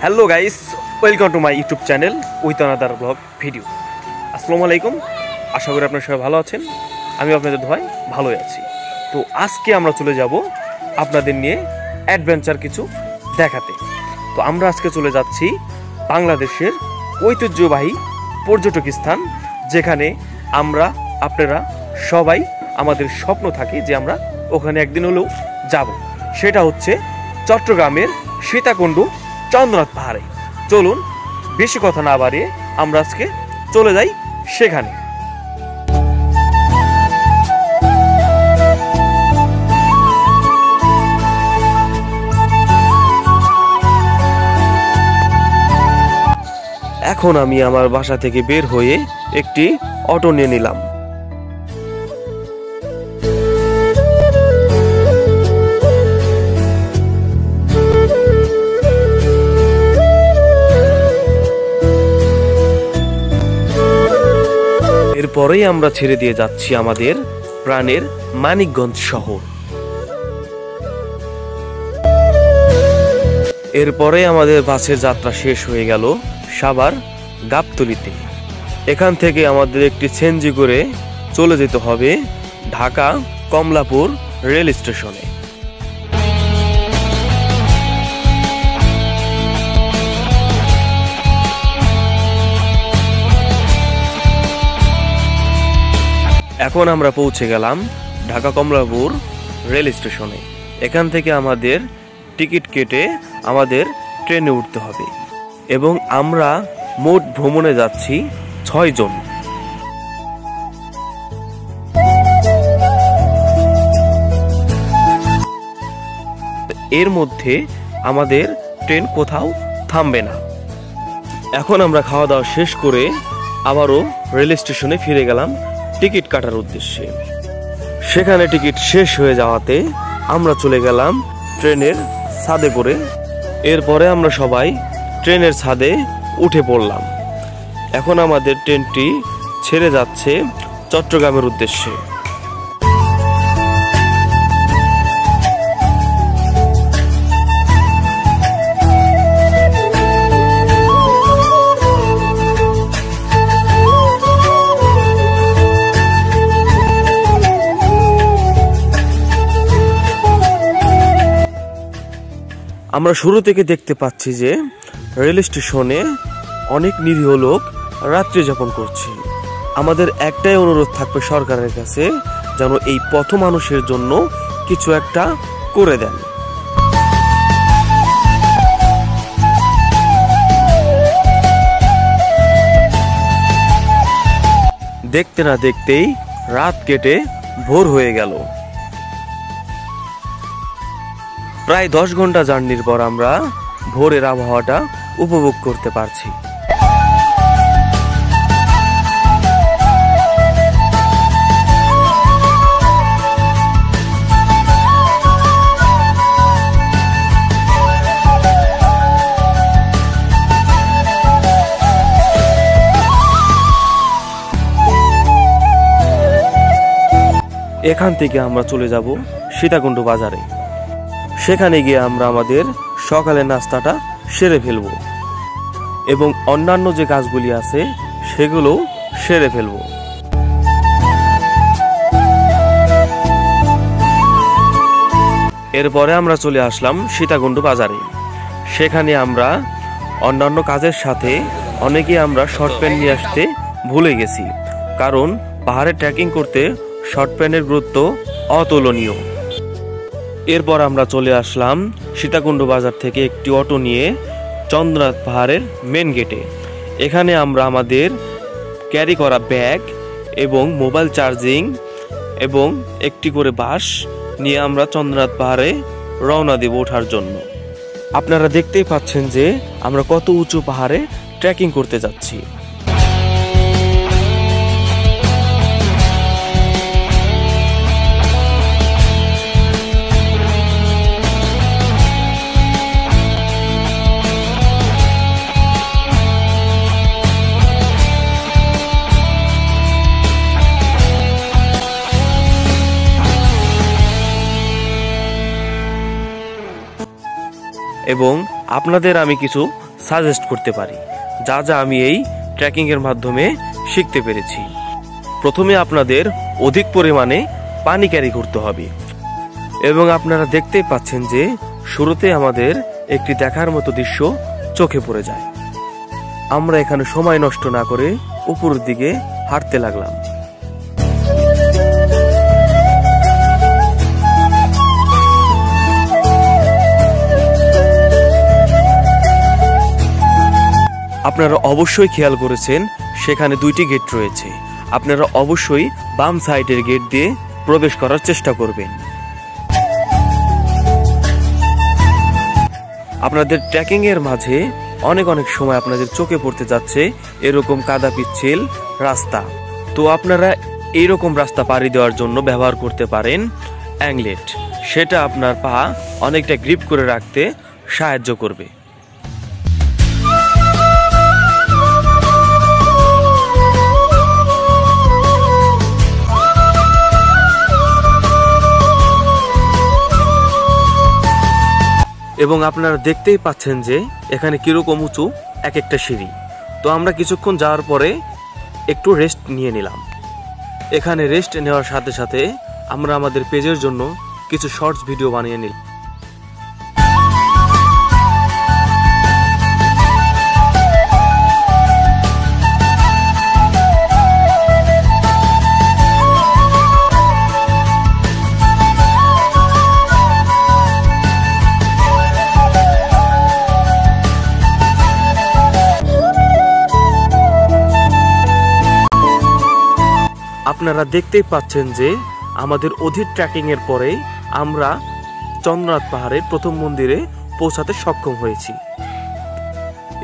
Hello guys, welcome to my YouTube channel with another blog video. আসসালামু আলাইকুম, আশা করি আপনারা সবাই ভালো আছেন। আমি আপনাদের দোয়ায় ভালোই আছি। তো আজকে আমরা চলে যাব আপনাদের নিয়ে অ্যাডভেঞ্চার কিছু দেখাতে। তো আমরা আজকে চলে যাচ্ছি বাংলাদেশের ঐতিহ্যবাহী পর্যটক স্থান, যেখানে আপনারা সবাই আমাদের স্বপ্ন থাকে যে আমরা ওখানে একদিন হলেও যাব। সেটা হচ্ছে চট্টগ্রামের সীতাকুণ্ড চন্দ্রনাথ পাহাড়ে। চলুন বেশি কথা না বাড়িয়ে আমরা আজকে চলে যাই সেখানে। এখন আমি আমার বাসা থেকে বের হয়ে একটি অটো নিয়ে নিলাম। এরপরেই আমরা ছেড়ে দিয়ে যাচ্ছি আমাদের প্রাণের মানিকগঞ্জ শহর। এরপরে আমাদের বাসের যাত্রা শেষ হয়ে গেল সাভার গাবতলীতে। এখান থেকে আমাদের একটি সিএনজি করে চলে যেতে হবে ঢাকা কমলাপুর রেল স্টেশনে। এখন আমরা পৌঁছে গেলাম ঢাকা কমলাপুর রেল স্টেশনে। এখান থেকে আমাদের টিকিট কেটে আমাদের ট্রেনে উঠতে হবে এবং আমরা মোট ভ্রমণে যাচ্ছি 6 জন। এর মধ্যে আমাদের ট্রেন কোথাও থামবে না। এখন আমরা খাওয়া দাওয়া শেষ করে আবারও রেল স্টেশনে ফিরে গেলাম টিকিট কাটার উদ্দেশ্যে। সেখানে টিকিট শেষ হয়ে যাওয়াতে আমরা চলে গেলাম ট্রেনের ছাদে করে। এরপরে আমরা সবাই ট্রেনের ছাদে উঠে পড়লাম। এখন আমাদের ট্রেনটি ছেড়ে যাচ্ছে চট্টগ্রামের উদ্দেশ্যে। আমরা শুরু থেকে দেখতে পাচ্ছি যে রেল স্টেশনে অনেক নিরীহ লোক রাত্রি যাপন করছে। আমাদের একটাই অনুরোধ থাকবে সরকারের কাছে, যেন এই পথ মানুষের জন্য কিছু একটা করে দেন। দেখতে না দেখতেই রাত কেটে ভোর হয়ে গেল। প্রায় 10 ঘন্টা জার্নির পর আমরা ভোরের আবহাওয়াটা উপভোগ করতে পারছি। এখান থেকে আমরা চলে যাব সীতাকুণ্ড বাজারে। সেখানে গিয়ে আমরা আমাদের সকালের নাস্তাটা সেরে ফেলব এবং অন্যান্য যে কাজগুলি আছে সেগুলো সেরে ফেলব। এরপরে আমরা চলে আসলাম সীতাকুণ্ড বাজারে। সেখানে আমরা অন্যান্য কাজের সাথে অনেকে আমরা শর্ট প্যান্ট নিয়ে আসতে ভুলে গেছি, কারণ পাহাড়ে ট্রেকিং করতে শর্ট প্যান্টের গুরুত্ব অতুলনীয়। এরপর আমরা চলে আসলাম সীতাকুণ্ড বাজার থেকে একটি অটো নিয়ে চন্দ্রনাথ পাহাড়ের মেন গেটে। এখানে আমরা আমাদের ক্যারি করা ব্যাগ এবং মোবাইল চার্জিং এবং একটি করে বাস নিয়ে আমরা চন্দ্রনাথ পাহাড়ে রওনা দেব ওঠার জন্য। আপনারা দেখতেই পাচ্ছেন যে আমরা কত উঁচু পাহাড়ে ট্রেকিং করতে যাচ্ছি। এবং আপনাদের আমি কিছু সাজেস্ট করতে পারি, যা যা আমি এই ট্রেকিংয়ের মাধ্যমে শিখতে পেরেছি। প্রথমে আপনাদের অধিক পরিমাণে পানি ক্যারি করতে হবে, এবং আপনারা দেখতেই পাচ্ছেন যে শুরুতে আমাদের একটি দেখার মতো দৃশ্য চোখে পড়ে যায়। আমরা এখানে সময় নষ্ট না করে উপরের দিকে হাঁটতে লাগলাম। আপনারা অবশ্যই খেয়াল করেছেন সেখানে 2টি গেট রয়েছে। আপনারা অবশ্যই বাম সাইডের গেট দিয়ে প্রবেশ করার চেষ্টা করবেন। আপনাদের ট্রেকিং এর মাঝে অনেক সময় আপনাদের চোখে পড়তে যাচ্ছে এরকম কাদা পিচ্ছিল রাস্তা। তো আপনারা এইরকম রাস্তা পাড়ি দেওয়ার জন্য ব্যবহার করতে পারেন অ্যাংলেট। সেটা আপনার পা অনেকটা গ্রিপ করে রাখতে সাহায্য করবে। এবং আপনারা দেখতেই পাচ্ছেন যে এখানে কিরকম উঁচু এক একটা সিঁড়ি। তো আমরা কিছুক্ষণ যাওয়ার পরে একটু রেস্ট নিয়ে নিলাম। এখানে রেস্ট নেওয়ার সাথে সাথে আমরা আমাদের পেজের জন্য কিছু শর্টস ভিডিও বানিয়ে নিলাম। আপনারা দেখতেই পাচ্ছেন যে আমাদের অধিক ট্রেকিং এর পরে আমরা চন্দ্রনাথ পাহাড়ের প্রথম মন্দিরে পৌঁছাতে সক্ষম হয়েছি,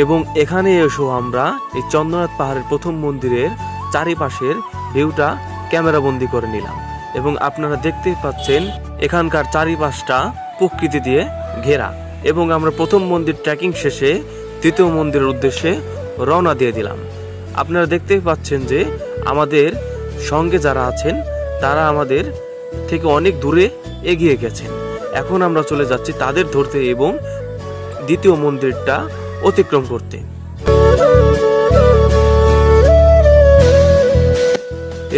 এবং এখানে এসেও আমরা এই চন্দ্রনাথ পাহাড়ের প্রথম মন্দিরের চারিপাশের ভিউটা ক্যামেরাবন্দি করে নিলাম। এবং আপনারা দেখতেই পাচ্ছেন এখানকার চারিপাশটা প্রকৃতি দিয়ে ঘেরা। এবং আমরা প্রথম মন্দির ট্রেকিং শেষে দ্বিতীয় মন্দিরের উদ্দেশ্যে রওনা দিয়ে দিলাম। আপনারা দেখতেই পাচ্ছেন যে আমাদের সঙ্গে যারা আছেন তারা আমাদের থেকে অনেক দূরে এগিয়ে গেছেন। এখন আমরা চলে যাচ্ছি তাদের ধরতে এবং দ্বিতীয় মন্দিরটা অতিক্রম করতে।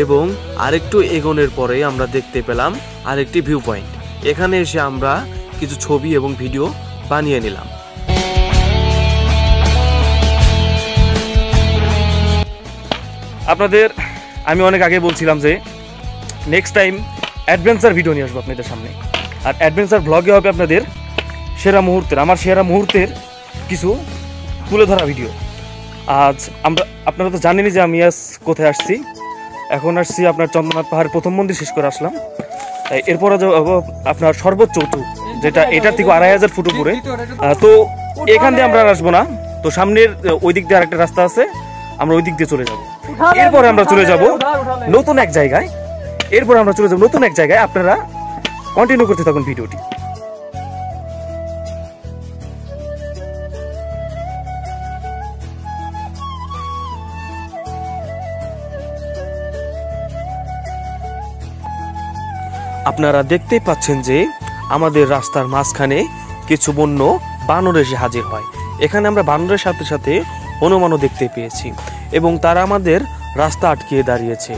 এবং আরেকটু এগোনোর পরে আমরা দেখতে পেলাম আরেকটি ভিউ পয়েন্ট। এখানে এসে আমরা কিছু ছবি এবং ভিডিও বানিয়ে নিলাম। আপনাদের আমি অনেক আগে বলছিলাম যে নেক্সট টাইম অ্যাডভেঞ্চার ভিডিও নিয়ে আসবো আপনাদের সামনে, আর অ্যাডভেঞ্চার ব্লগে হবে আপনাদের আমার সেরা মুহূর্তের কিছু তুলে ধরা ভিডিও। আজ আপনারা তো জানেনই যে আমি আজ কোথায় আসছি। এখন আসছি আপনার চন্দ্রনাথ পাহাড়ের প্রথম মন্দির শেষ করে আসলাম। এরপরে যাবো আপনার সর্বোচ্চ উঁচু, যেটা এটার থেকে 2500 ফুট উপরে। তো এখান দিয়ে আমরা আসবো না, তো সামনের ওই দিক দিয়ে আরেকটা রাস্তা আছে, আমরা ওই দিক দিয়ে চলে যাবো। এরপরে আমরা চলে যাব নতুন এক জায়গায়। আপনারা কন্টিনিউ করতে থাকুন ভিডিওটি। আপনারা দেখতেই পাচ্ছেন যে আমাদের রাস্তার মাঝখানে কিছু বন্য বানর এসে হাজির হয়। এখানে আমরা বানরের সাথে সাথে হনুমানও দেখতে পেয়েছি, এবং তারা আমাদের রাস্তা আটকিয়ে দাঁড়িয়েছে।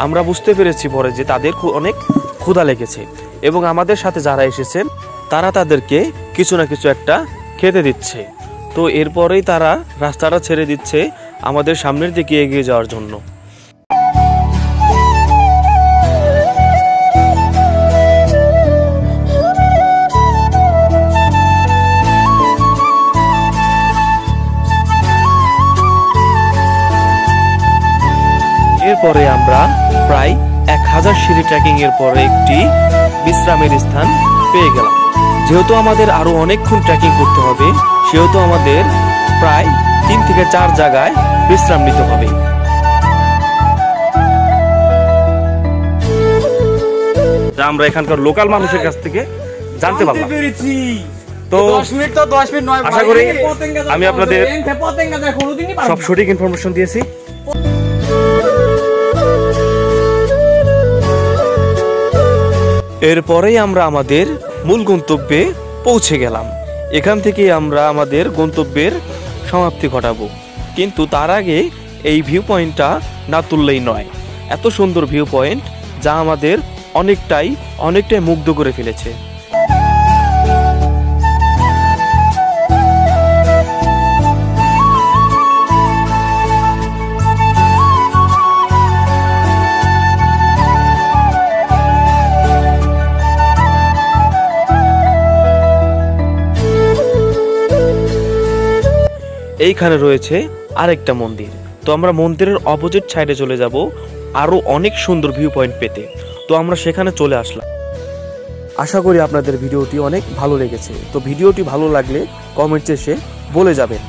আমরা বুঝতে পেরেছি পরে যে তাদের অনেক ক্ষুধা লেগেছে, এবং আমাদের সাথে যারা এসেছেন তারা তাদেরকে কিছু না কিছু একটা খেতে দিচ্ছে। তো এরপরেই তারা রাস্তাটা ছেড়ে দিচ্ছে আমাদের সামনের দিকে এগিয়ে যাওয়ার জন্য। এরপরে আমরা প্রায় 1000 সিঁড়ি ট্রেকিং এর পরে একটি বিশ্রামের স্থান পেয়ে গেলাম। যেহেতু আমাদের আরো অনেকক্ষণ ট্রেকিং করতে হবে, সেহেতু আমাদের প্রায় 3 থেকে 4 জায়গায় বিশ্রাম নিতে হবে। আমরা এখানকার লোকাল মানুষের কাছ থেকে জানতে পারলাম। তো 10 মিনিট নয়, আশা করি আমি আপনাদের সব সঠিক ইনফরমেশন দিয়েছি। এরপরেই আমরা আমাদের মূল গন্তব্যে পৌঁছে গেলাম। এখান থেকে আমরা আমাদের গন্তব্যের সমাপ্তি ঘটাবো। কিন্তু তার আগে এই ভিউ পয়েন্টটা না তুললেই নয়। এত সুন্দর ভিউ পয়েন্ট যা আমাদের অনেকটাই মুগ্ধ করে ফেলেছে। এইখানে রয়েছে আরেকটা মন্দির। তো আমরা মন্দিরের অপোজিট সাইডে চলে যাব আরো অনেক সুন্দর ভিউ পয়েন্ট পেতে। তো আমরা সেখানে চলে আসলাম। আশা করি আপনাদের ভিডিওটি অনেক ভালো লেগেছে। তো ভিডিওটি ভালো লাগলে কমেন্টে এসে বলে যাবেন।